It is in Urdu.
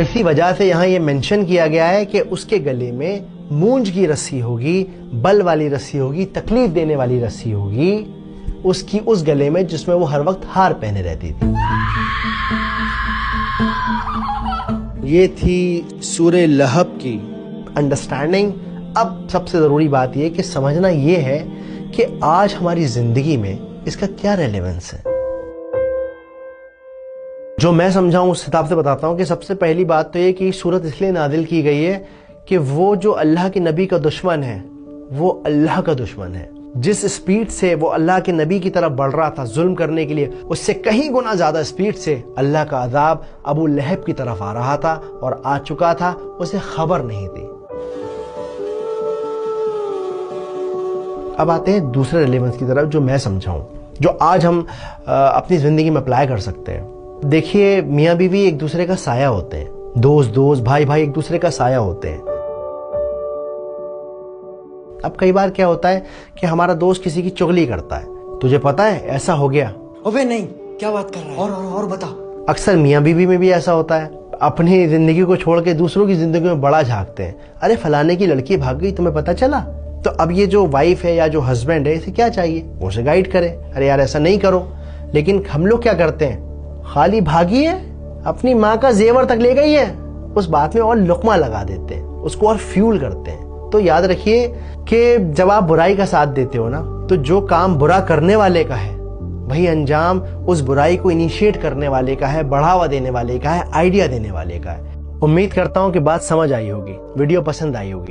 اسی وجہ سے یہاں یہ مینشن کیا گیا ہے کہ اس کے گلے میں مونج کی رسی ہوگی، بل والی رسی ہوگی، تکلیف دینے والی رسی ہوگی اس گلے میں جس میں وہ ہر وقت ہار پہنے رہتی تھی۔ یہ تھی سورہ لہب کی انڈرسٹینڈنگ۔ اب سب سے ضروری بات یہ کہ سمجھنا یہ ہے کہ آج ہماری زندگی میں اس کا کیا ریلیونس ہے۔ جو میں سمجھاؤں اس حساب سے بتاتا ہوں کہ سب سے پہلی بات تو یہ کہ سورت اس لیے نازل کی گئی ہے کہ وہ جو اللہ کے نبی کا دشمن ہے وہ اللہ کا دشمن ہے۔ جس سپیڈ سے وہ اللہ کے نبی کی طرف بڑھ رہا تھا ظلم کرنے کے لیے، اس سے کہیں گنا زیادہ سپیڈ سے اللہ کا عذاب ابو لہب کی طرف آ رہا تھا اور آ چکا تھا، اسے خبر نہیں تھی۔ اب آتے ہیں دوسرے ریلیونس کی طرف جو میں سمجھاؤں، جو آج ہم اپنی زندگی میں اپلائی کر سکتے ہیں۔ دیکھیے، میاں بیوی ایک دوسرے کا سایہ ہوتے ہیں، دوست بھائی ایک دوسرے کا سایہ ہوتے ہیں۔ اب کئی بار کیا ہوتا ہے کہ ہمارا دوست کسی کی چغلی کرتا ہے، تجھے پتا ہے ایسا ہو گیا، اوے نہیں، کیا بات کر رہا ہے، اور بتا۔ اکثر میاں بیوی میں بھی ایسا ہوتا ہے، اپنی زندگی کو چھوڑ کے دوسروں کی زندگی میں بڑا جھانکتے ہیں، ارے فلانے کی لڑکی بھاگ گئی، تمہیں پتا چلا؟ تو اب یہ جو وائف ہے یا جو ہسبینڈ ہے، اسے کیا چاہیے؟ وہ اسے گائیڈ کرے، ارے یار ایسا نہیں کرو۔ لیکن ہم لوگ کیا کرتے ہیں؟ خالی بھاگی ہے، اپنی ماں کا زیور تک لے گئی ہے، اس بات میں اور لقمہ لگا دیتے ہیں، اس کو اور فیول کرتے ہیں۔ تو یاد رکھیے کہ جب آپ برائی کا ساتھ دیتے ہو نا، تو جو کام برا کرنے والے کا ہے وہی انجام اس برائی کو انیشیٹ کرنے والے کا ہے، بڑھاوا دینے والے کا ہے، آئیڈیا دینے والے کا ہے۔ امید کرتا ہوں کہ بات سمجھ آئی ہوگی، ویڈیو پسند آئی ہوگی۔